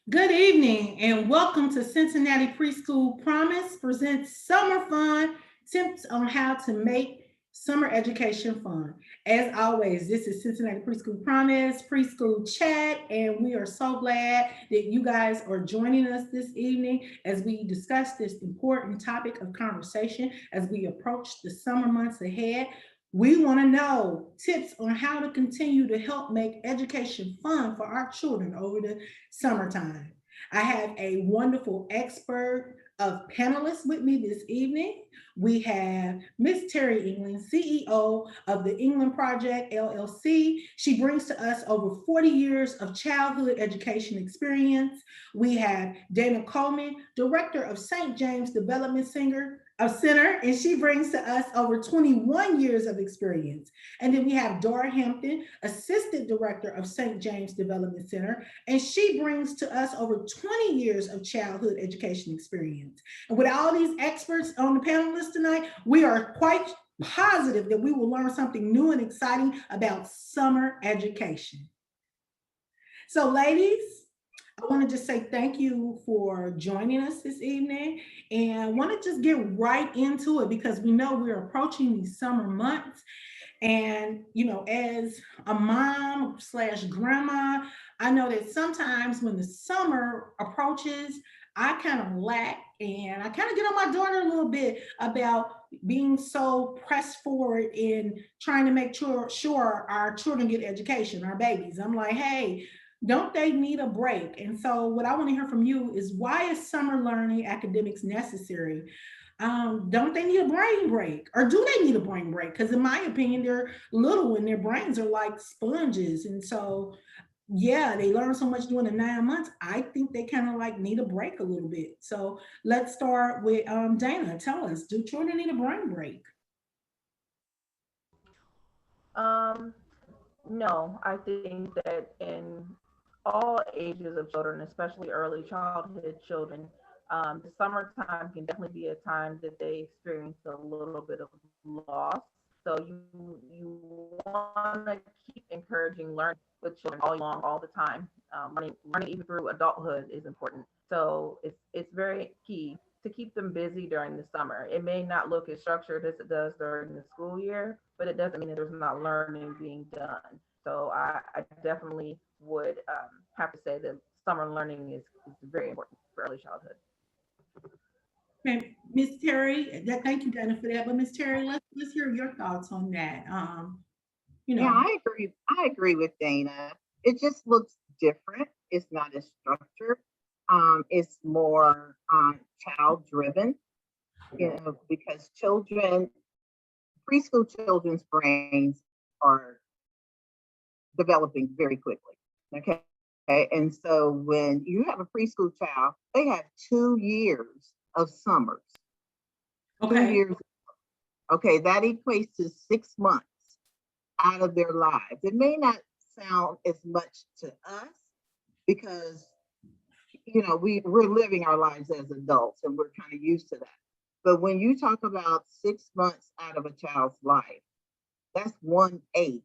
Good evening and welcome to Cincinnati Preschool Promise presents Summer Fun tips on how to make summer education fun. As always, this is Cincinnati Preschool Promise Preschool Chat, and we are so glad that you guys are joining us this evening as we discuss this important topic of conversation as we approach the summer months ahead. We want to know tips on how to continue to help make education fun for our children over the summertime. I have a wonderful expert of panelists with me this evening. We have Miss Terry England, CEO of the England Project LLC. She brings to us over 40 years of childhood education experience. We have Dana Coleman, Director of St. James Development Center, and she brings to us over 21 years of experience. And then we have Dora Hampton, Assistant Director of St. James Development Center, and she brings to us over 20 years of childhood education experience. And with all these experts on the panel list tonight, we are quite positive that we will learn something new and exciting about summer education. So, ladies, I want to just say thank you for joining us this evening, and I want to just get right into it because we know we're approaching these summer months. And, as a mom slash grandma, I know that sometimes when the summer approaches, I kind of lack and I kind of get on my daughter a little bit about being so pressed forward in trying to make sure our children get education, our babies. I'm like, hey, don't they need a break? And so, what I want to hear from you is why is summer learning academics necessary? Don't they need a brain break? Or do they need a brain break? Because, in my opinion, they're little and their brains are like sponges. And so, yeah, they learn so much during the 9 months. I think they kind of like need a break a little bit. So, let's start with Dana. Tell us, do children need a brain break? Um, no, I think that in all ages of children, especially early childhood children, the summertime can definitely be a time that they experience a little bit of loss. So you want to keep encouraging learning with children all year long, all the time. Learning even through adulthood is important. So it's very key to keep them busy during the summer. It may not look as structured as it does during the school year, but it doesn't mean that there's not learning being done. So I definitely would have to say that summer learning is very important for early childhood. Okay, Miss Terry, thank you, Dana, for that. But Miss Terry, let's hear your thoughts on that. You Yeah, know, I agree. I agree with Dana. It just looks different. It's not as structured. It's more child driven, because preschool children's brains are developing very quickly. Okay. And so when you have a preschool child, they have 2 years of summers, two okay. years. Okay. That equates to 6 months out of their lives. It may not sound as much to us because we're living our lives as adults and we're kind of used to that. But when you talk about 6 months out of a child's life, that's 1/8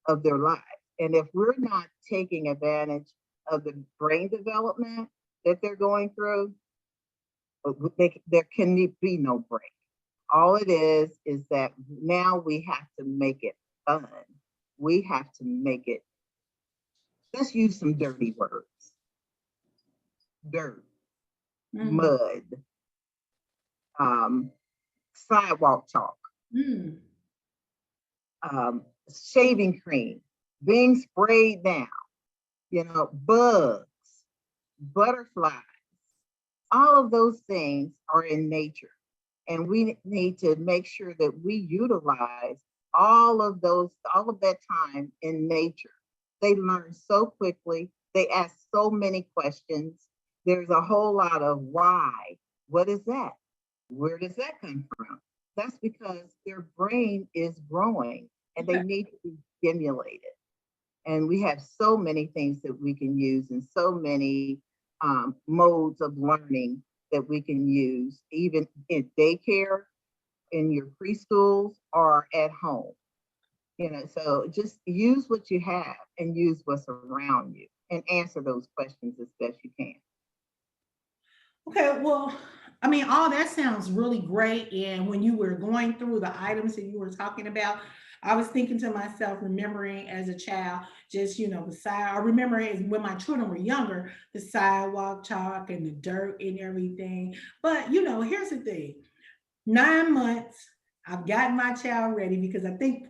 of their life. And if we're not taking advantage of the brain development that they're going through, there can be no break. All it is that now we have to make it fun. We have to make it, let's use some dirty words: dirt, Mm, mud, um, sidewalk chalk, mm, shaving cream, being sprayed down, bugs, butterflies. All of those things are in nature. And we need to make sure that we utilize all of that time in nature. They learn so quickly, they ask so many questions. There's a whole lot of why. What is that? Where does that come from? That's because their brain is growing and they okay. need to be stimulated. And we have so many things that we can use and so many modes of learning that we can use, even in daycare, in your preschools, or at home. So just use what you have and use what's around you and answer those questions as best you can. Okay, well, I mean, all that sounds really great. And when you were going through the items that you were talking about, I was thinking to myself, remembering as a child, just, the side, I remember when my children were younger, the sidewalk chalk and the dirt and everything. But, here's the thing, 9 months, I've gotten my child ready because I think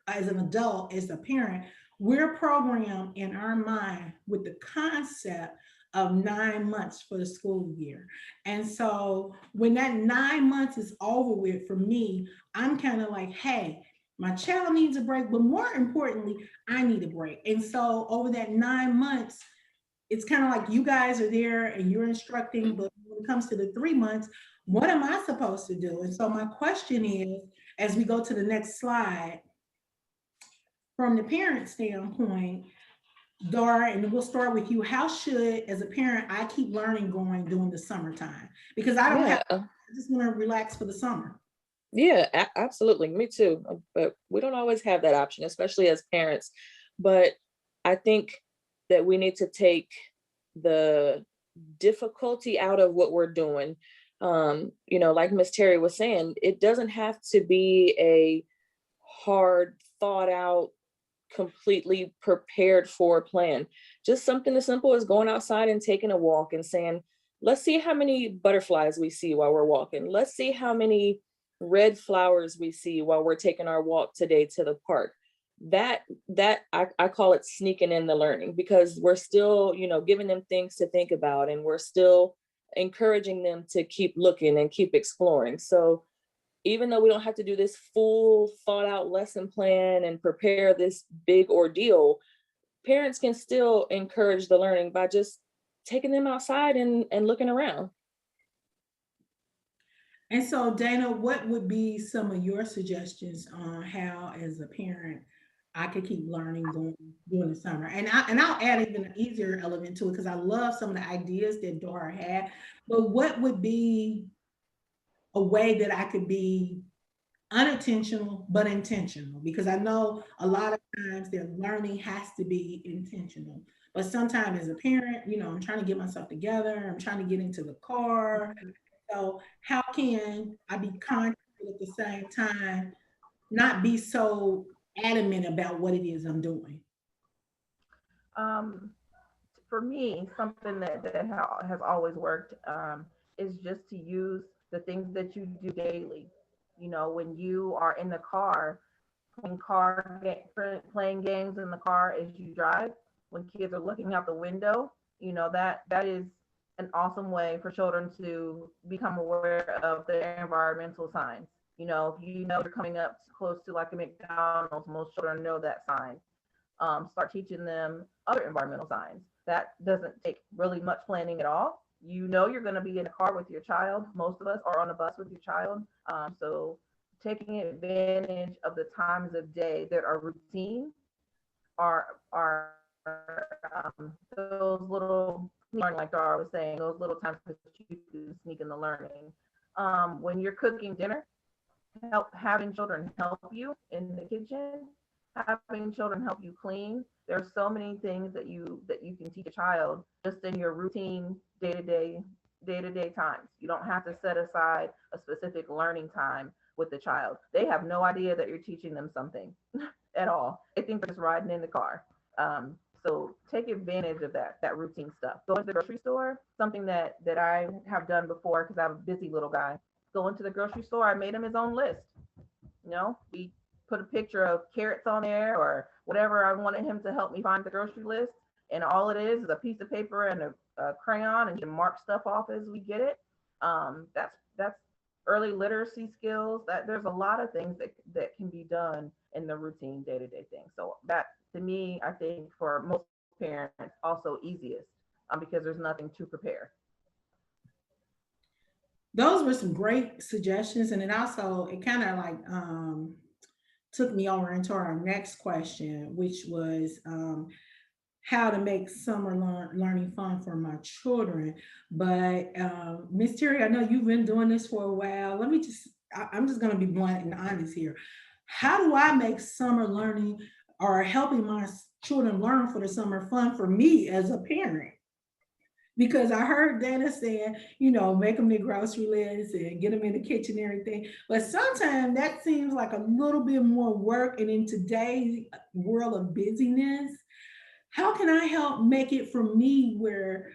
as an adult, as a parent, we're programmed in our mind with the concept of 9 months for the school year. And so when that 9 months is over with, for me, I'm kind of like, hey, my child needs a break, but more importantly, I need a break. And so over that 9 months, it's kind of like you guys are there and you're instructing, but when it comes to the 3 months, what am I supposed to do? And so my question is, as we go to the next slide, from the parent standpoint, Dara, and we'll start with you. How should, as a parent, I keep learning going during the summertime? Because I don't have, Yeah, I just want to relax for the summer. yeah, absolutely. Me too. But we don't always have that option, especially as parents. But I think that we need to take the difficulty out of what we're doing. Like Miss Terry was saying, it doesn't have to be a hard, thought out, completely prepared for plan. Just something as simple as going outside and taking a walk and saying, let's see how many butterflies we see while we're walking. Let's see how many red flowers we see while we're taking our walk today to the park. I call it sneaking in the learning, because we're still, giving them things to think about, and we're still encouraging them to keep looking and keep exploring. So even though we don't have to do this full thought out lesson plan and prepare this big ordeal, parents can still encourage the learning by just taking them outside and looking around. And so, Dana, what would be some of your suggestions on how, as a parent, I could keep learning going during the summer? And I'll add even an easier element to it because I love some of the ideas that Dora had. But what would be a way that I could be unintentional but intentional? Because I know a lot of times their learning has to be intentional, but sometimes as a parent, I'm trying to get myself together, I'm trying to get into the car. So how can I be conscious at the same time, not be so adamant about what it is I'm doing? Um, for me, something that has always worked is just to use the things that you do daily. When you are in the car, playing games in the car as you drive, when kids are looking out the window, that is an awesome way for children to become aware of the environmental signs. If you're coming up close to like a McDonald's, most children know that sign. Start teaching them other environmental signs. That doesn't take really much planning at all. You're going to be in a car with your child. Most of us are on a bus with your child. So taking advantage of the times of day that are routine are those little learning, like Dara was saying, those little times that you can sneak in the learning. When you're cooking dinner, having children help you in the kitchen, having children help you clean. There's so many things that you can teach a child just in your routine day-to-day times. You don't have to set aside a specific learning time with the child. They have no idea that you're teaching them something at all. They think they're just riding in the car. So take advantage of that routine stuff. Go to the grocery store, something that I have done before because I'm a busy little guy. Go into the grocery store, I made him his own list. We put a picture of carrots on there or whatever I wanted him to help me find the grocery list. And all it is a piece of paper and a crayon, and you mark stuff off as we get it. That's early literacy skills. That there's a lot of things that can be done in the routine day-to-day thing. So that, to me, I think for most parents, also easiest because there's nothing to prepare. Those were some great suggestions. And it kind of like took me over into our next question, which was how to make summer learning fun for my children. But Miss Terry, I know you've been doing this for a while. I'm just going to be blunt and honest here. how do I make summer learning or helping my children learn for the summer fun for me as a parent? Because I heard Dana saying, make them their grocery list and get them in the kitchen and everything. But sometimes that seems like a little bit more work. And in today's world of busyness, how can I help make it for me where,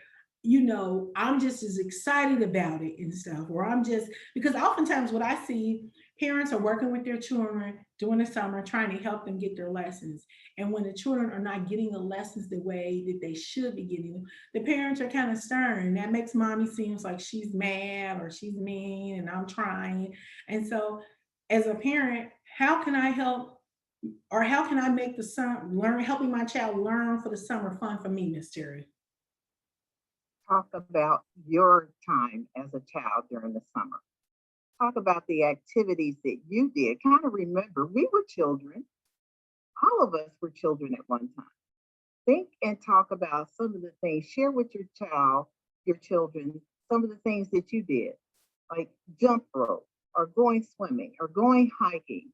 I'm just as excited about it and stuff, or I'm just, because oftentimes what I see, parents are working with their children during the summer, trying to help them get their lessons. And when the children are not getting the lessons the way that they should be getting them, the parents are kind of stern. That makes mommy seems like she's mad or she's mean and I'm trying. And so as a parent, how can I help, or how can I make the summer learn, helping my child learn for the summer fun for me, Miss Terry? Talk about your time as a child during the summer. Talk about the activities that you did. Kind of remember, we were children. All of us were children at one time. Think and talk about some of the things. Share with your children, some of the things that you did, like jump rope, or going swimming, or going hiking,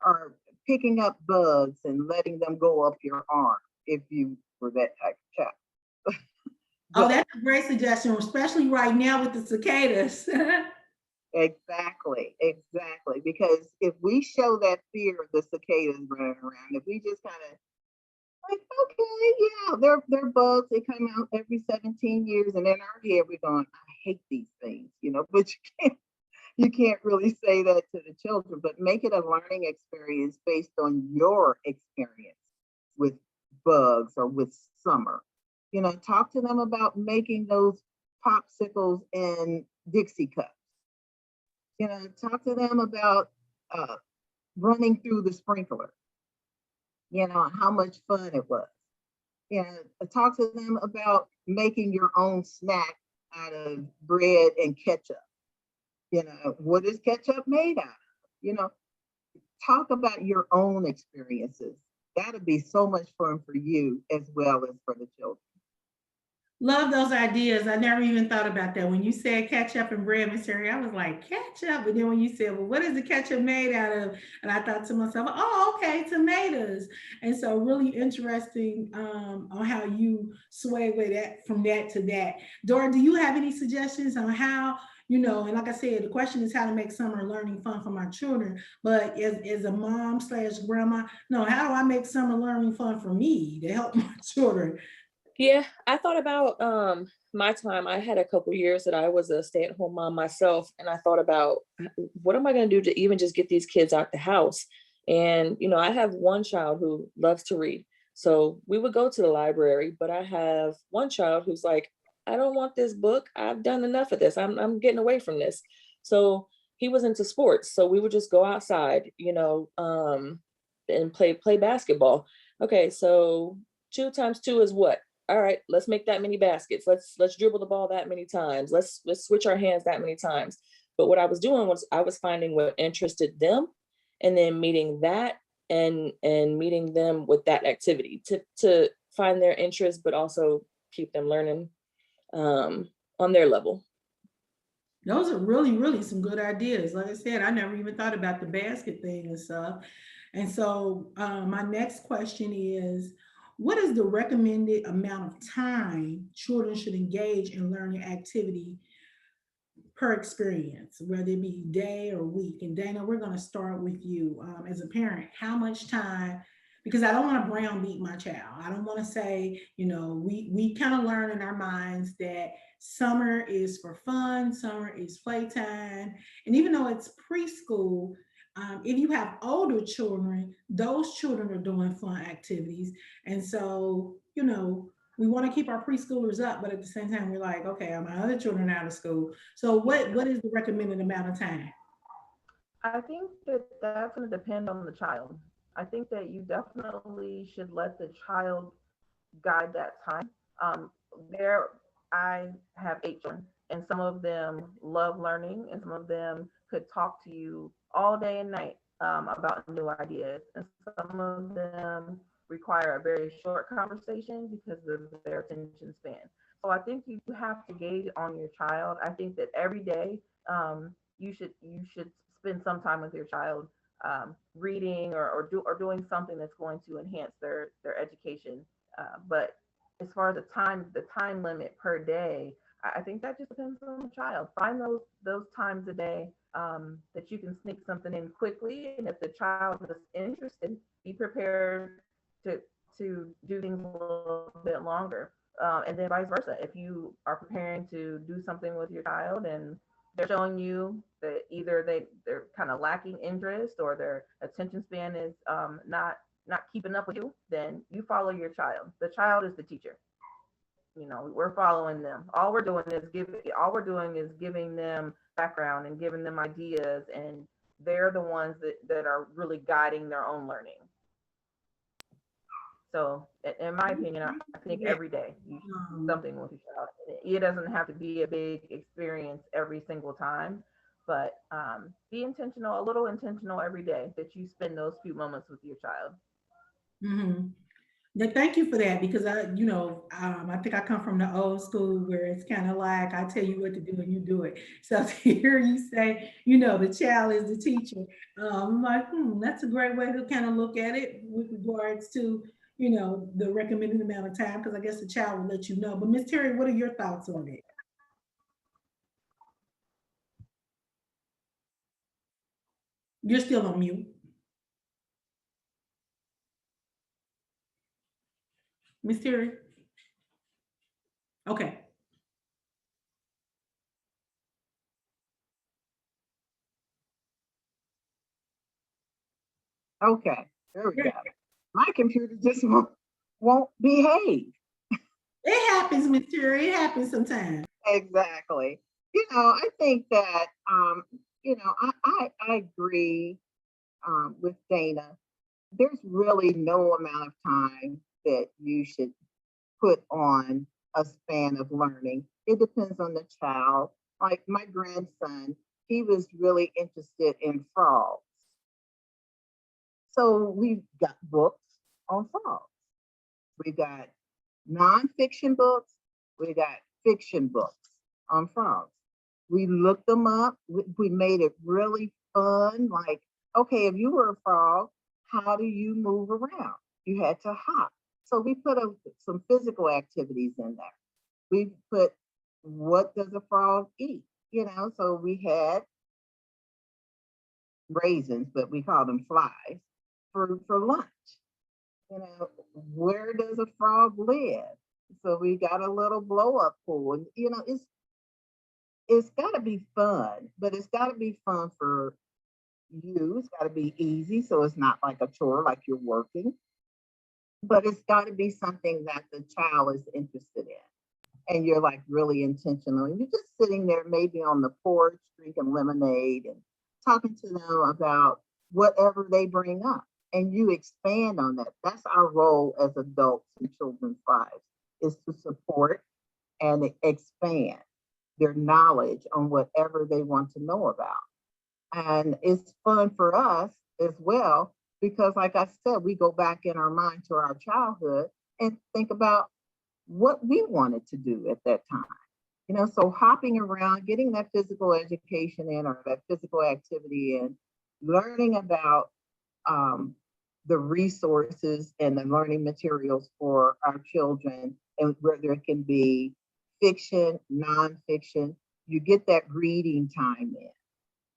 or picking up bugs and letting them go up your arm if you were that type of child. Oh, But that's a great suggestion, especially right now with the cicadas. exactly, exactly. Because if we show that fear of the cicadas running around, if we just kind of like, okay, yeah, they're bugs. They come out every 17 years, and in our head we're going, I hate these things, but you can't really say that to the children, but make it a learning experience based on your experience with bugs or with summer. Talk to them about making those popsicles in Dixie cups. Talk to them about uh, running through the sprinkler, how much fun it was. Talk to them about making your own snack out of bread and ketchup. What is ketchup made out of? Talk about your own experiences. That'll be so much fun for you as well as for the children. Love those ideas. I never even thought about that. When you said ketchup and bread, Miss Terry, I was like, ketchup. But then when you said, well, what is the ketchup made out of? And I thought to myself, oh, okay, tomatoes. And so really interesting on how you sway with that from that to that. Dora, do you have any suggestions on how, and like I said, the question is how to make summer learning fun for my children. But as a mom slash grandma, no, how do I make summer learning fun for me to help my children? Yeah, I thought about my time. I had a couple years that I was a stay-at-home mom myself, and I thought about what am I going to do to even just get these kids out the house? And I have one child who loves to read. So we would go to the library, but I have one child who's like, I don't want this book. I've done enough of this. I'm getting away from this. So he was into sports. So we would just go outside, and play basketball. Okay, so 2 times 2 is what? All right, let's make that many baskets. Let's dribble the ball that many times. Let's switch our hands that many times. But what I was doing was I was finding what interested them and then meeting that and meeting them with that activity to find their interest, but also keep them learning on their level. Those are really, really some good ideas. Like I said, I never even thought about the basket thing and stuff. And so, my next question is, what is the recommended amount of time children should engage in learning activity per experience, whether it be day or week? And Dana, we're going to start with you as a parent. How much time? Because I don't want to browbeat my child. I don't want to say, we kind of learn in our minds that summer is for fun, summer is playtime. And even though it's preschool, if you have older children, those children are doing fun activities. And so, we want to keep our preschoolers up, but at the same time, we're like, okay, are my other children out of school? So what is the recommended amount of time? I think that that's going to depend on the child. I think that you definitely should let the child guide that time. There, I have 8 children, and some of them love learning, and some of them could talk to you all day and night about new ideas, and some of them require a very short conversation because of their attention span. So I think you have to gauge on your child. I think that every day you should spend some time with your child. reading or doing something that's going to enhance their education. But as far as the time limit per day, I think that just depends on the child. Find those times a day that you can sneak something in quickly, and if the child is interested, be prepared to do things a little bit longer. And then vice versa. If you are preparing to do something with your child and they're showing you that either they're kind of lacking interest or their attention span is not keeping up with you, then you follow your child. The child is the teacher. We're following them. All we're doing is giving them background and giving them ideas, and they're the ones that are really guiding their own learning. So in my opinion, I think every day you should do something with your child. It doesn't have to be a big experience every single time, but be intentional, a little intentional every day that you spend those few moments with your child. Mhm. Yeah, thank you for that because I think I come from the old school where it's kind of like I tell you what to do and you do it. So to hear you say, the child is the teacher, I'm like, that's a great way to kind of look at it with regards to, the recommended amount of time because I guess the child will let you know. But Miss Terry, what are your thoughts on it? You're still on mute, Miss Terry. Okay. Okay, there we Yeah. go. My computer just won't behave. It happens, Miss Terry. It happens sometimes. Exactly. I think that I agree with Dana. There's really no amount of time that you should put on a span of learning. It depends on the child. Like my grandson, he was really interested in frogs. So we've got books on frogs. We got nonfiction books. We got fiction books on frogs. We looked them up. We made it really fun. Like, okay, if you were a frog, how do you move around? You had to hop. So we put some physical activities in there. We put what does a frog eat? So we had raisins, but we call them flies for lunch. Where does a frog live? So we got a little blow up pool. And it's gotta be fun, but it's gotta be fun for you. It's gotta be easy. So it's not like a chore like you're working. But it's gotta be something that the child is interested in. And you're like really intentional. And you're just sitting there maybe on the porch drinking lemonade and talking to them about whatever they bring up. And you expand on that. That's our role as adults in children's lives, is to support and expand their knowledge on whatever they want to know about. And it's fun for us as well, because like I said, we go back in our mind to our childhood and think about what we wanted to do at that time. So hopping around, getting that physical education in or that physical activity in, learning about the resources and the learning materials for our children, and whether it can be fiction, nonfiction, you get that reading time in.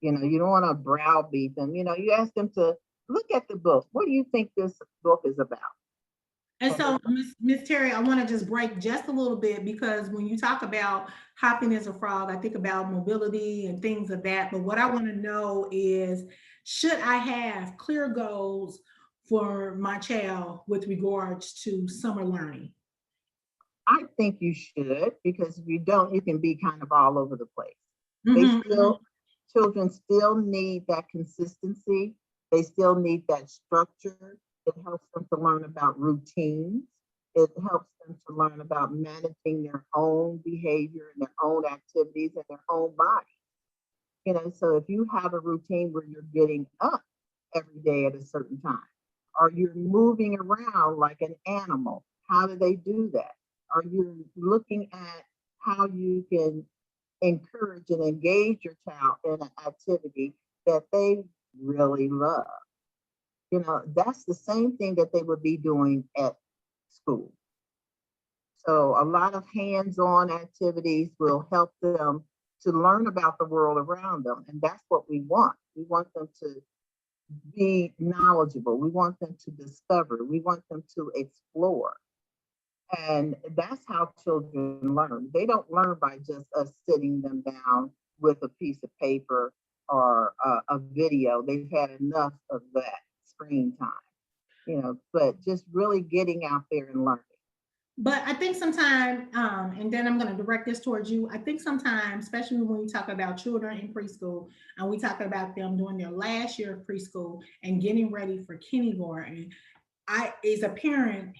You don't want to browbeat them. You ask them to look at the book. What do you think this book is about? And so, Miss Terry, I want to just break just a little bit because when you talk about hopping as a frog, I think about mobility and things of that. But what I want to know is, should I have clear goals for my child with regards to summer learning? I think you should, because if you don't, you can be kind of all over the place. Mhm. Children still need that consistency. They still need that structure. It helps them to learn about routines. It helps them to learn about managing their own behavior and their own activities and their own body. So if you have a routine where you're getting up every day at a certain time, or you're moving around like an animal, how do they do that? Are you looking at how you can encourage and engage your child in an activity that they really love. That's the same thing that they would be doing at school. So a lot of hands-on activities will help them to learn about the world around them. And that's what we want. We want them to be knowledgeable. We want them to discover. We want them to explore. And that's how children learn. They don't learn by just us sitting them down with a piece of paper or a video. They've had enough of that screen time, but just really getting out there and learning. But I think sometimes, and then I'm going to direct this towards you. I think sometimes, especially when we talk about children in preschool and we talk about them doing their last year of preschool and getting ready for kindergarten, as a parent,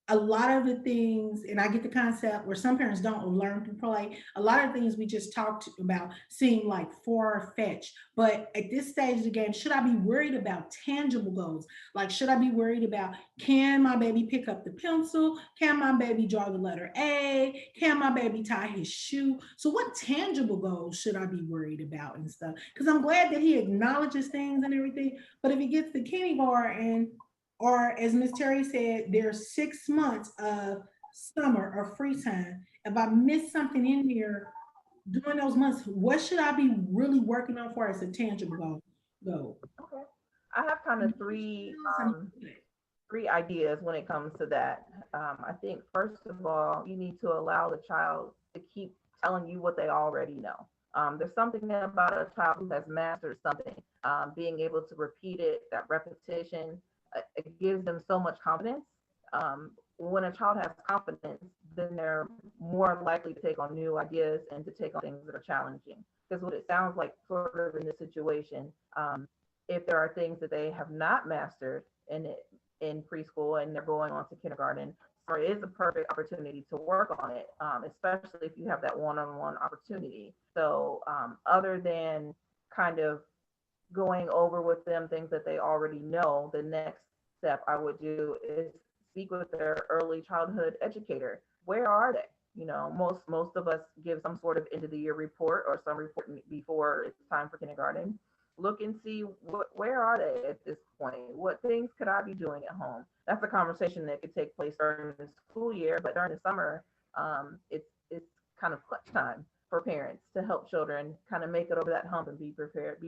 a lot of the things, and I get the concept where some parents don't learn to play. A lot of things we just talked about seem like far fetched. But at this stage of the game, should I be worried about tangible goals? Like, should I be worried about, can my baby pick up the pencil? Can my baby draw the letter A? Can my baby tie his shoe? So, what tangible goals should I be worried about and stuff? Because I'm glad that he acknowledges things and everything. But if he gets to kindergarten, or as Miss Terry said, there's 6 months of summer or free time. If I miss something in there during those months, what should I be really working on for as a tangible goal? Okay. I have kind of three ideas when it comes to that. I think first of all, you need to allow the child to keep telling you what they already know. There's something about a child who has mastered something, being able to repeat it, that repetition, it gives them so much confidence. When a child has confidence, then they're more likely to take on new ideas and to take on things that are challenging. Because what it sounds like, sort of in this situation, if there are things that they have not mastered in preschool and they're going on to kindergarten, summer is a perfect opportunity to work on it, especially if you have that one-on-one opportunity. So other than kind of going over with them things that they already know, the next step I would do is speak with their early childhood educator. Where are they? Most of us give some sort of end of the year report or some report before it's time for kindergarten. Look and see where are they at this point? What things could I be doing at home? That's a conversation that could take place during the school year, but during the summer, it's kind of clutch time for parents to help children kind of make it over that hump and be prepared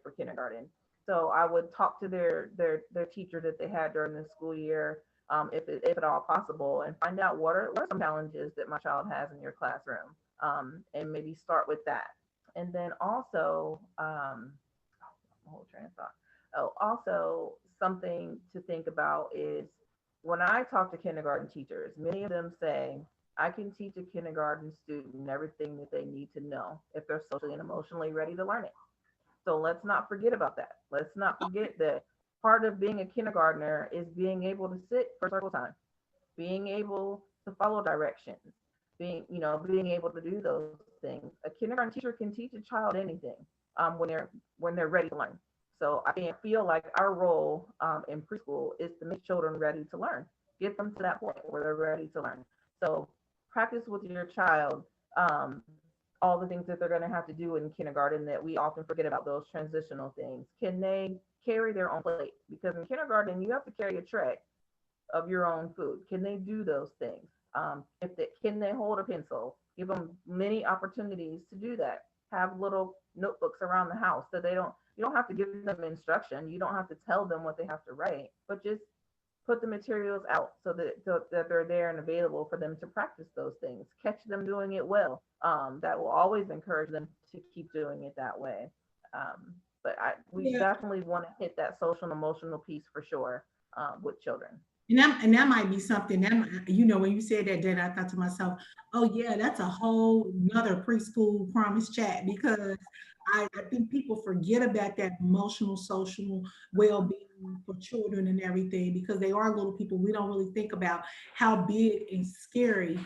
for kindergarten. So I would talk to their teacher that they had during the school year, if at all possible, and find out what are some challenges that my child has in your classroom, and maybe start with that. And then also, whole train of thought. Oh, also something to think about is when I talk to kindergarten teachers, many of them say, I can teach a kindergarten student everything that they need to know if they're socially and emotionally ready to learn it. So let's not forget about that. Let's not forget that part of being a kindergartner is being able to sit for circle time, being able to follow directions, being able to do those things. A kindergarten teacher can teach a child anything, when they're ready to learn. So I feel like our role, in preschool is to make children ready to learn, get them to that point where they're ready to learn. So practice with your child, um, all the things that they're going to have to do in kindergarten that we often forget about, those transitional things. Can they carry their own plate? Because in kindergarten, you have to carry a tray of your own food. Can they do those things? Can they hold a pencil? Give them many opportunities to do that. Have little notebooks around the house so you don't have to give them instruction. You don't have to tell them what they have to write, but just put the materials out so that they're there and available for them to practice those things. Catch them doing it well. That will always encourage them to keep doing it that way. But we Yeah. definitely want to hit that social and emotional piece for sure, with children. And that might be something that when you said that, then I thought to myself, oh yeah, that's a whole nother preschool promise chat because I think people forget about that emotional, social well-being for children and everything because they are little people. We don't really think about how big and scary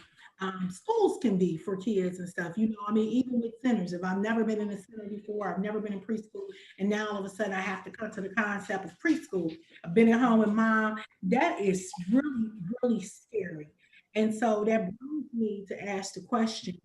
schools can be for kids and stuff. I mean, even with centers, if I've never been in a center before, I've never been in preschool, and now all of a sudden I have to come to the concept of preschool. I've been at home with mom. That is really, really scary. And so that brings me to ask the question,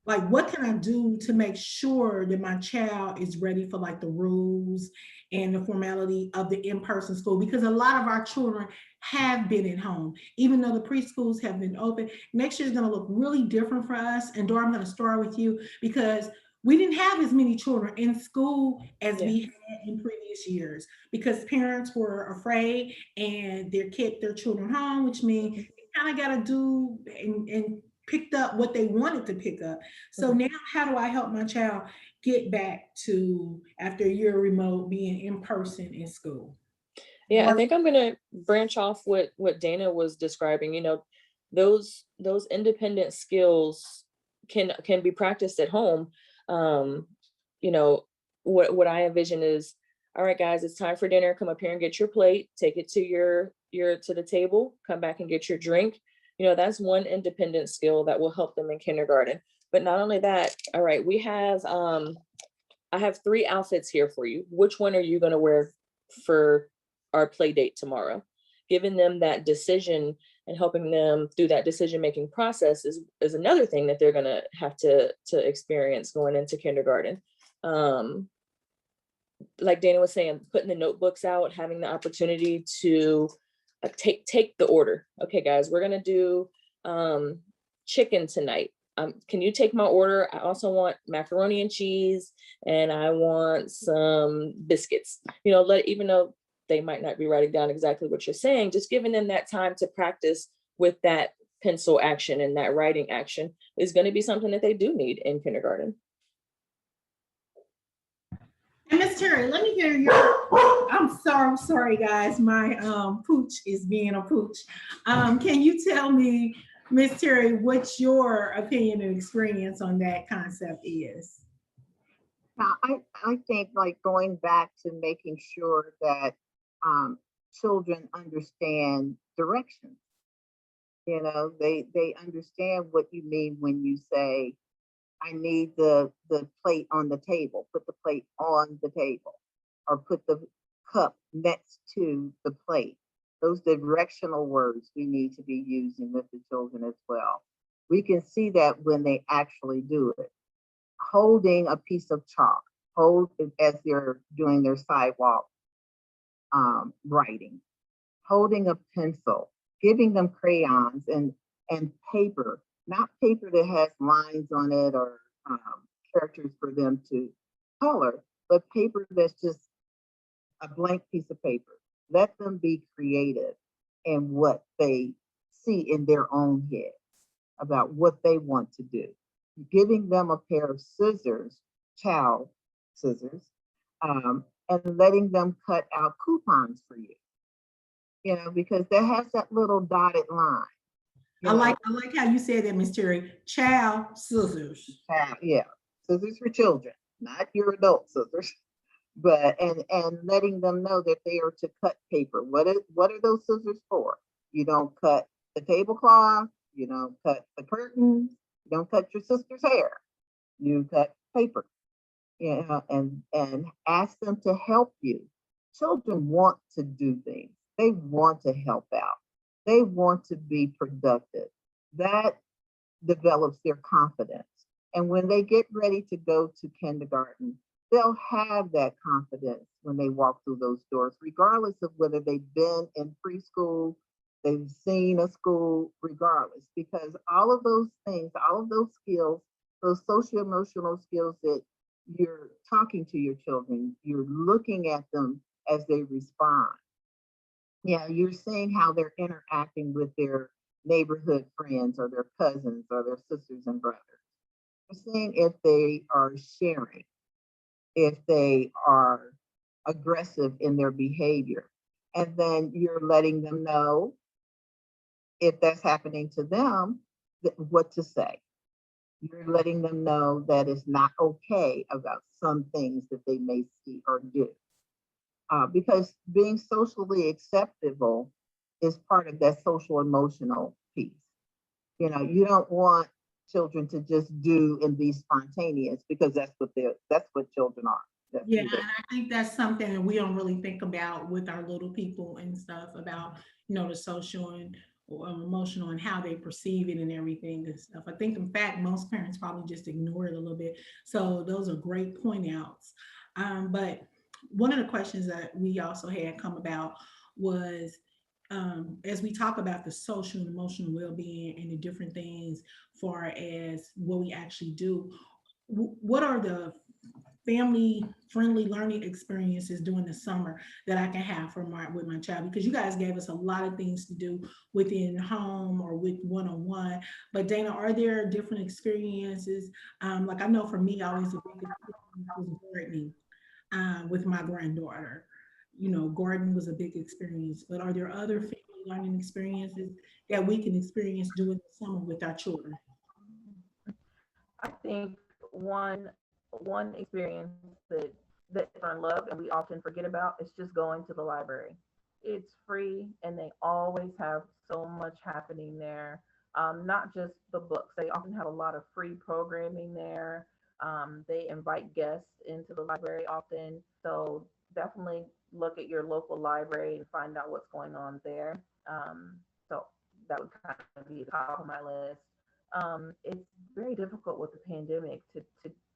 like, what can I do to make sure that my child is ready for like the rules and the formality of the in-person school? Because a lot of our children have been at home, even though the preschools have been open. Next year is going to look really different for us. And Dora, I'm going to start with you because we didn't have as many children in school as Yeah. we had in previous years because parents were afraid and they kept their children home, which means Mhm. they kind of got to do and picked up what they wanted to pick up. So Mhm. now, how do I help my child get back to after a year remote being in person in school? Yeah, I Or think I'm gonna branch off what Dana was describing. Those independent skills can be practiced at home. Um, you know, what I envision is, all right, guys, it's time for dinner. Come up here and get your plate. Take it to your to the table. Come back and get your drink. That's one independent skill that will help them in kindergarten. But not only that, all right, I have 3 outfits here for you. Which one are you going to wear for our play date tomorrow? Giving them that decision and helping them through that decision-making process is another thing that they're going to have to experience going into kindergarten. Um, like Dana was saying, putting the notebooks out, having the opportunity to take the order. Okay, guys, we're gonna do chicken tonight. Can you take my order? I also want macaroni and cheese, and I want some biscuits. Even though they might not be writing down exactly what you're saying, just giving them that time to practice with that pencil action and that writing action is going to be something that they do need in kindergarten. and Miss Terry, let me hear your. I'm sorry, guys. My pooch is being a pooch. Can you tell me, Miss Terry, what your opinion and experience on that concept is? Now, I think like going back to making sure that um, children understand directions. They understand what you mean when you say, I need the plate on the table, put the plate on the table, or put the cup next to the plate. Those directional words we need to be using with the children as well. We can see that when they actually do it. Holding a piece of chalk, hold it as they're doing their sidewalk writing, holding a pencil, giving them crayons and paper, not paper that has lines on it or um, characters for them to color, but paper that's just a blank piece of paper. Let them be creative in what they see in their own head about what they want to do. Giving them a pair of scissors, child scissors, and letting them cut out coupons for you, because that has that little dotted line. I like how you said that, Miss Terry. Child scissors. Yeah, scissors for children, not your adult scissors, but and letting them know that they are to cut paper. What are those scissors for? You don't cut the tablecloth, you don't cut the curtains, you don't cut your sister's hair, you cut paper. And ask them to help you. Children want to do things. They want to help out. They want to be productive. That develops their confidence. And when they get ready to go to kindergarten, they'll have that confidence when they walk through those doors, regardless of whether they've been in preschool, they've seen a school, regardless, because all of those things, all of those skills, those social emotional skills that you're talking to your children, you're looking at them as they respond. Yeah, you're seeing how they're interacting with their neighborhood friends or their cousins or their sisters and brothers. You're seeing if they are sharing, if they are aggressive in their behavior. And then you're letting them know if that's happening to them, what to say. You're letting them know that it's not okay about some things that they may see or do. Because being socially acceptable is part of that social emotional piece. You don't want children to just do and be spontaneous because that's what children are. That's Yeah, who they and I think that's something that we don't really think about with our little people and stuff about, the social and or emotional and how they perceive it and everything and stuff. I think, in fact, most parents probably just ignore it a little bit. So those are great point outs. But one of the questions that we also had come about was, as we talk about the social and emotional well-being and the different things far as what we actually do, what are the family friendly learning experiences during the summer that I can have for my with my child? Because you guys gave us a lot of things to do within home or with one-on-one. But Dana, are there different experiences? Like I know for me, always the biggest experience was gardening with my granddaughter. You know, gardening was a big experience. But are there other family learning experiences that we can experience during the summer with our children? I think one experience that children love and we often forget about is just going to the library. It's free and they always have so much happening there. Not just the books. They often have a lot of free programming there. They invite guests into the library often. So definitely look at your local library and find out what's going on there. So that would kind of be the top of my list. It's very difficult with the pandemic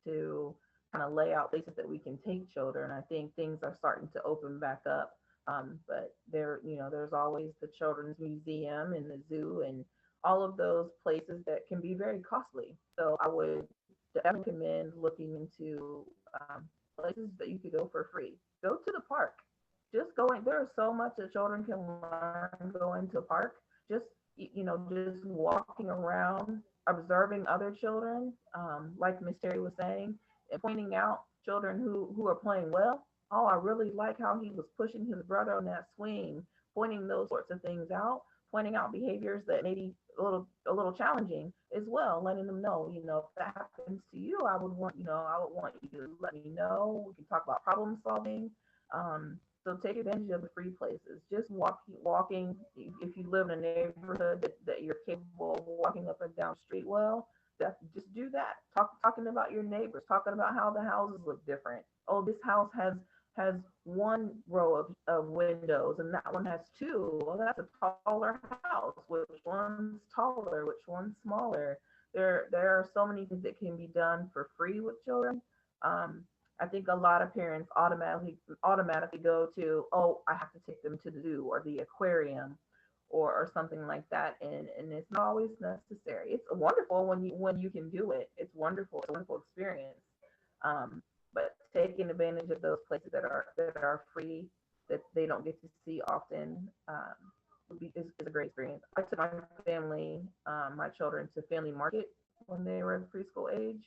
to kind of lay out places that we can take children. I think things are starting to open back up. But there's always the children's museum and the zoo and all of those places that can be very costly. So I would definitely recommend looking into places that you could go for free. Go to the park. Just going. There is so much that children can learn going to a park. Just just walking around, observing other children, like Miss Terry was saying, and pointing out children who are playing well. Oh, I really like how he was pushing his brother on that swing, pointing those sorts of things out, pointing out behaviors that may be a little challenging as well, letting them know, if that happens to you, I would want you to let me know. We can talk about problem solving. So take advantage of the free places. Just walking. If you live in a neighborhood that you're capable of walking up and down the street well, just do that. Talking about your neighbors, talking about how the houses look different. Oh, this house has one row of windows and that one has two. Well, that's a taller house. Which one's taller? Which one's smaller? There are so many things that can be done for free with children. Um, I think a lot of parents automatically go to, oh, I have to take them to the zoo or the aquarium or something like that. And it's not always necessary. It's wonderful when you can do it. It's wonderful. It's a wonderful experience. But taking advantage of those places that are free, that they don't get to see often, is a great experience. I took my family, my children to family market when they were in preschool age,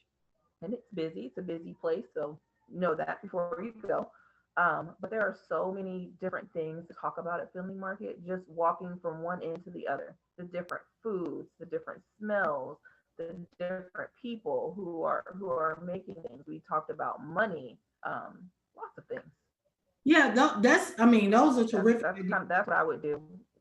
and it's busy. It's a busy place, so know that before you go. But there are so many different things to talk about at family market. Just walking from one end to the other, the different foods, the different smells, the different people who are making things. We talked about money, lots of things. Yeah, that's, I mean, those are That's terrific that's ideas. kind of that's what I would do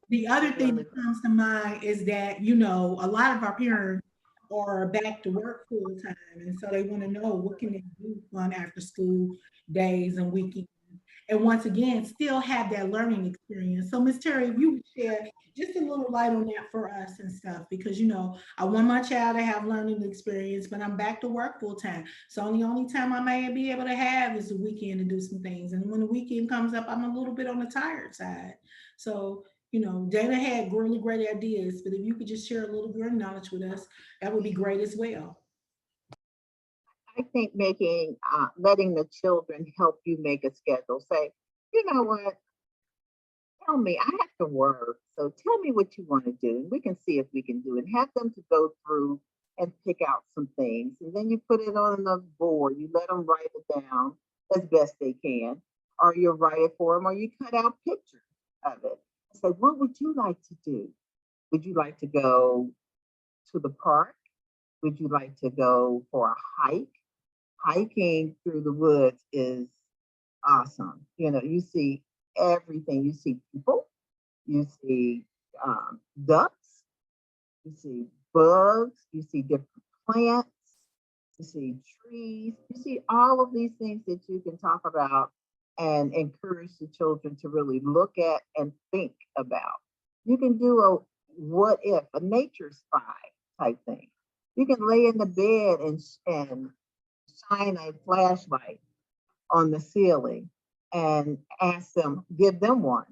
The for other thing family. that comes to mind is that, a lot of our parents are back to work full time. And so they want to know what can they do on after school days and weekends. And once again, still have that learning experience. So Miss Terry, if you would share just a little light on that for us and stuff, because I want my child to have learning experience, but I'm back to work full time. So the only time I may be able to have is the weekend to do some things. And when the weekend comes up, I'm a little bit on the tired side. So Dana had really great ideas, but if you could just share a little bit of knowledge with us, that would be great as well. I think letting the children help you make a schedule. Say, you know what? Tell me, I have to work. So tell me what you want to do. And we can see if we can do it. Have them to go through and pick out some things. And then you put it on the board. You let them write it down as best they can. Or you write it for them, or you cut out pictures of it. Say, what would you like to do? Would you like to go to the park? Would you like to go for a hike? Hiking through the woods is awesome. You see everything. You see people, you see ducks, you see bugs, you see different plants, you see trees, you see all of these things that you can talk about and encourage the children to really look at and think about. You can do what if, a nature spy type thing. You can lay in the bed and shine a flashlight on the ceiling and ask them, give them one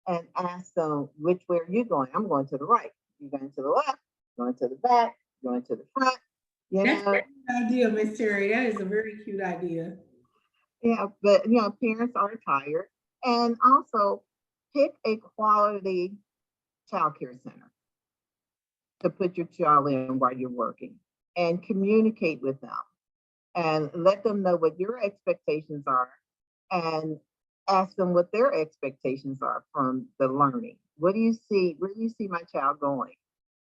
and ask them, which way are you going? I'm going to the right. You're going to the left, going to the back, going to the front. You That's a know, good idea, Miss Terry. That is a very cute idea. yeah, but parents are tired. And also pick a quality childcare center to put your child in while you're working and communicate with them and let them know what your expectations are and ask them what their expectations are from the learning. What do you see? Where do you see my child going?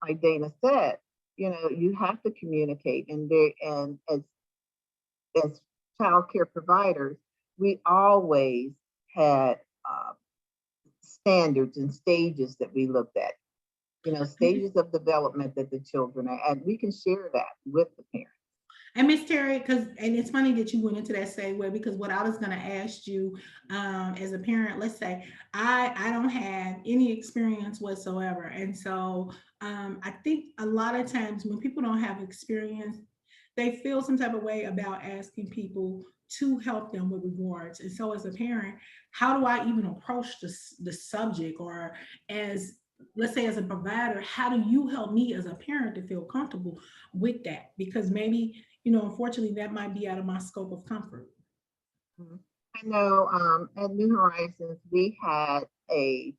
Like Dana said, you have to communicate and as child care providers, we always had standards and stages that we looked at, stages of development that the children are, and we can share that with the parents. And Miss Terry, and it's funny that you went into that segue because what I was going to ask you, as a parent, let's say I don't have any experience whatsoever, and so I think a lot of times when people don't have experience, they feel some type of way about asking people to help them with regards. And so as a parent, how do I even approach the subject, or as let's say as a provider, how do you help me as a parent to feel comfortable with that? Because maybe, unfortunately, that might be out of my scope of comfort. Mhm. I know at New Horizons, we had a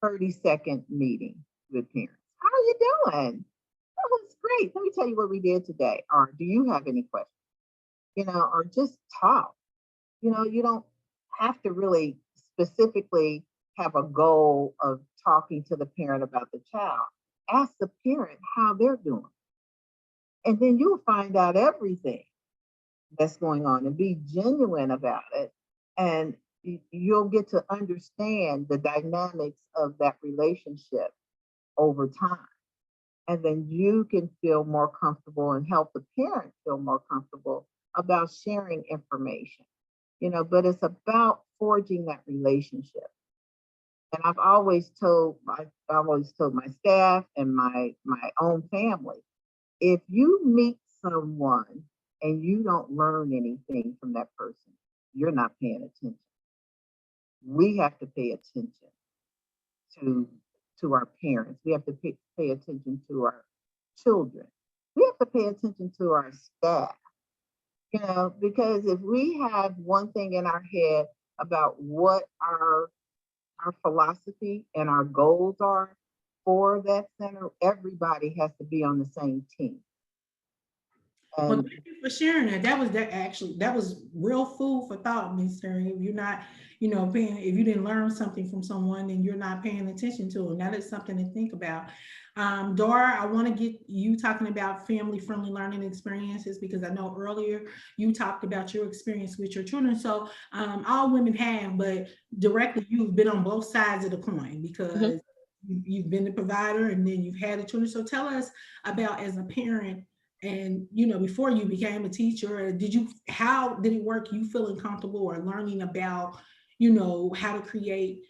30-second meeting with parents. How are you doing? Oh, it's great. Let me tell you what we did today. Or do you have any questions? Or just talk. You don't have to really specifically have a goal of talking to the parent about the child. Ask the parent how they're doing. And then you'll find out everything that's going on and be genuine about it. And you'll get to understand the dynamics of that relationship over time. And then you can feel more comfortable and help the parent feel more comfortable about sharing information. But it's about forging that relationship. And I've always told my staff and my own family, if you meet someone and you don't learn anything from that person, you're not paying attention. We have to pay attention to our parents. We have to pay attention to our children. We have to pay attention to our staff. Because if we have one thing in our head about what our philosophy and our goals are for that center, everybody has to be on the same team. Well, thank you for sharing that. That was real food for thought, Miss Terry. If you're not, if you didn't learn something from someone, then you're not paying attention to them. That is something to think about. Dora, I want to get you talking about family-friendly learning experiences because I know earlier you talked about your experience with your children. So all women have, but directly you've been on both sides of the coin because you've been the provider and then you've had the children. So tell us about as a parent. And before you became a teacher, how did it work? You feeling comfortable or learning about, how to create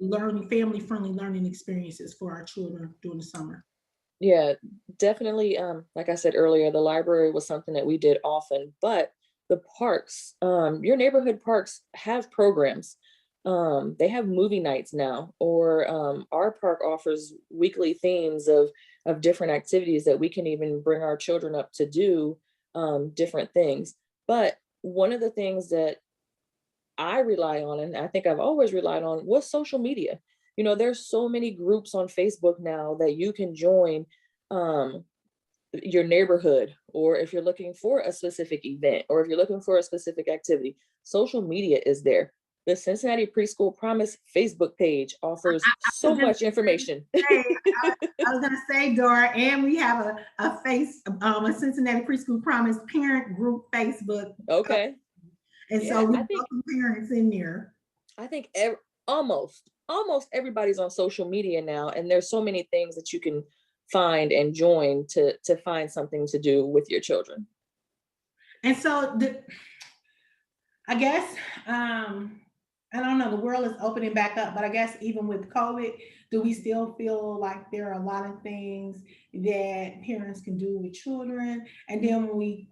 family-friendly learning experiences for our children during the summer? Yeah, definitely. Like I said earlier, the library was something that we did often, but the parks, your neighborhood parks have programs. They have movie nights now, or our park offers weekly themes of different activities that we can even bring our children up to do different things. But one of the things that I rely on, and I think I've always relied on, was social media. There's so many groups on Facebook now that you can join your neighborhood, or if you're looking for a specific event, or if you're looking for a specific activity, social media is there. The Cincinnati Preschool Promise Facebook page offers so much information. I was going to say, Dora, and we have a Cincinnati Preschool Promise parent group Facebook. Okay. And Yeah, so we welcome parents in there. I think almost everybody's on social media now, and there's so many things that you can find and join to find something to do with your children. And so I guess I don't know, the world is opening back up, but I guess even with COVID, do we still feel like there are a lot of things that parents can do with children? And then when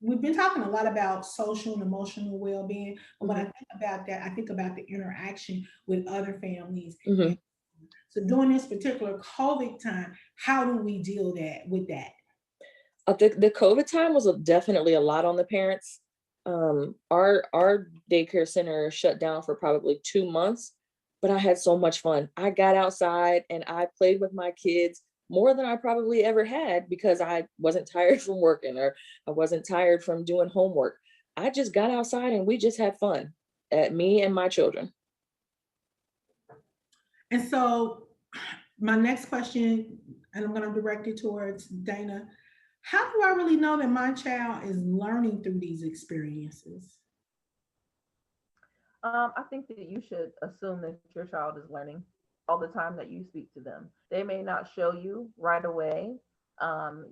we've been talking a lot about social and emotional well-being, but when I Mhm, think about that, I think about the interaction with other families. mhm. So during this particular COVID time, how do we deal that with that? I think the COVID time was definitely a lot on the parents. Our daycare center shut down for probably 2 months, but I had so much fun. I got outside and I played with my kids more than I probably ever had because I wasn't tired from working or I wasn't tired from doing homework. I just got outside and we just had fun, at me and my children. And so my next question, and I'm going to direct it towards Dana. How do I really know that my child is learning through these experiences? I think that you should assume that your child is learning all the time that you speak to them. They may not show you right away, um,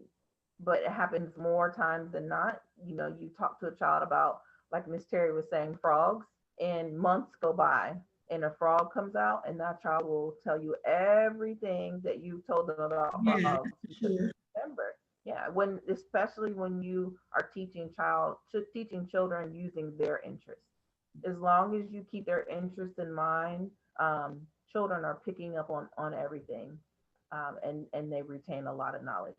but it happens more times than not. You know, you talk to a child about, like Miss Terry was saying, frogs, and months go by, and a frog comes out, and that child will tell you everything that you told them about Yeah, frogs for because sure. they remember. Yeah, when especially when you are teaching children using their interests, as long as you keep their interests in mind, children are picking up on everything, and they retain a lot of knowledge.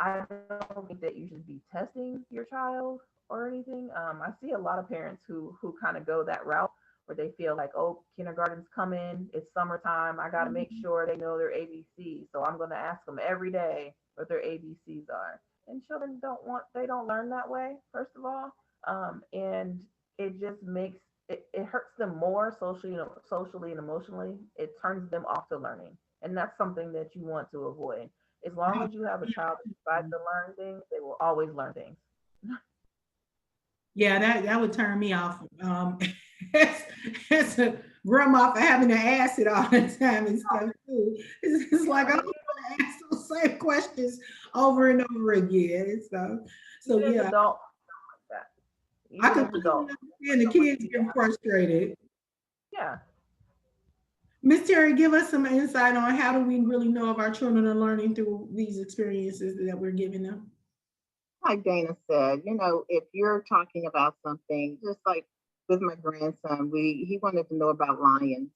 I don't think that you should be testing your child or anything. I see a lot of parents who kind of go that route where they feel like, oh, kindergarten's coming, it's summertime, I got to make sure they know their ABCs, so I'm going to ask them every day what their ABCs are. And children they don't learn that way, first of all, and it just makes it hurts them more socially and emotionally. It turns them off to learning, and that's something that you want to avoid. As long as you have a child that decides to learn things, they will always learn things. Yeah, that would turn me off. As, as a grandma for having to ask it all the time and stuff too. It's like I don't Yeah, want to ask those same questions over and over again. So even as yeah, adults, that I even as completely adults, understand the kids getting frustrated. yeah. Miss Terry, give us some insight on how do we really know if our children are learning through these experiences that we're giving them? Like Dana said, if you're talking about something, just like with my grandson, he wanted to know about lions.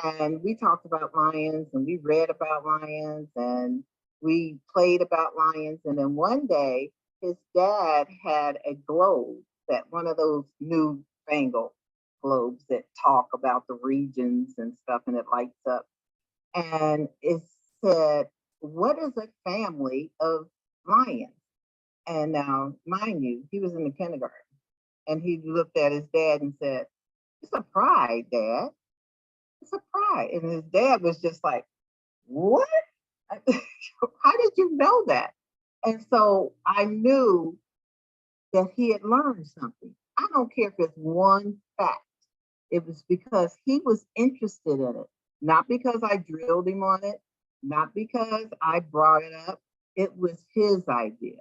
And we talked about lions and we read about lions and we played about lions. And then one day his dad had a globe, that one of those new fangled globes that talk about the regions and stuff, and it lights up. And it said, "What is a family of lions?" And now, mind you, he was in the kindergarten and he looked at his dad and said, "It's a pride, Dad. It's a pride." And his dad was just like, "What? How did you know that?" And so I knew that he had learned something. I don't care if it's one fact. It was because he was interested in it, not because I drilled him on it, not because I brought it up. It was his idea.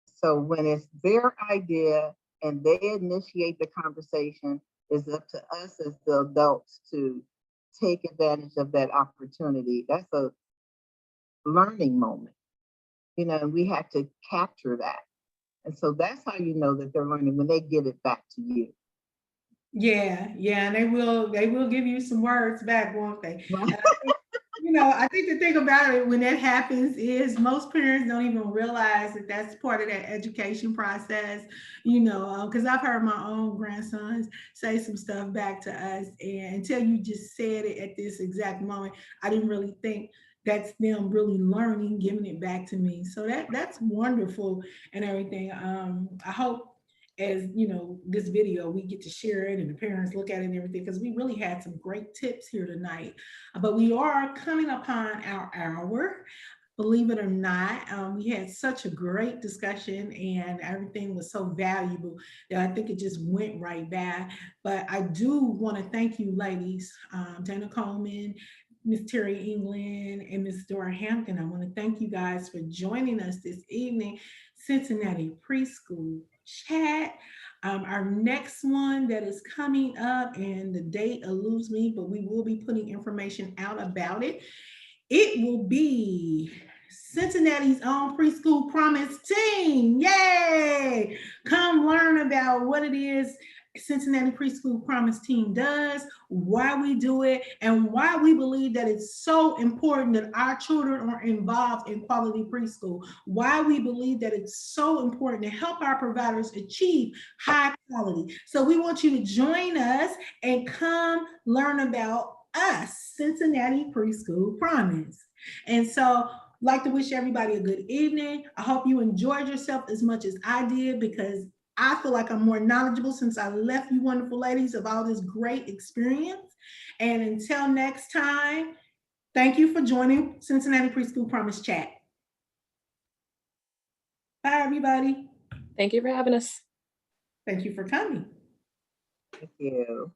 So when it's their idea and they initiate the conversation, it's up to us as the adults to take advantage of that opportunity. That's a learning moment, and we have to capture that. And so that's how you know that they're learning when they give it back to you. Yeah, yeah, and they will give you some words back, won't they? Right. And I think the thing about it when that happens is most parents don't even realize that that's part of that education process, because I've heard my own grandsons say some stuff back to us, and until you just said it at this exact moment, I didn't really think that's them really learning, giving it back to me. So that's wonderful and everything. I hope as this video we get to share it and the parents look at it and everything because we really had some great tips here tonight, but we are coming upon our hour. Believe it or not, we had such a great discussion and everything was so valuable that I think it just went right by. But I do want to thank you, ladies, Dana Coleman, Miss Terry England, and Miss Dora Hampton. I want to thank you guys for joining us this evening, Cincinnati Preschool Chat. Our next one that is coming up, and the date eludes me, but we will be putting information out about it. It will be Cincinnati's own Preschool Promise team. Yay! Come learn about what it is Cincinnati Preschool Promise team does, why we do it, and why we believe that it's so important that our children are involved in quality preschool, why we believe that it's so important to help our providers achieve high quality. So we want you to join us and come learn about us, Cincinnati Preschool Promise. And so, like to wish everybody a good evening. I hope you enjoyed yourself as much as I did, because I feel like I'm more knowledgeable since I left you wonderful ladies of all this great experience. And until next time, thank you for joining Cincinnati Preschool Promise Chat. Bye, everybody. Thank you for having us. Thank you for coming. Thank you.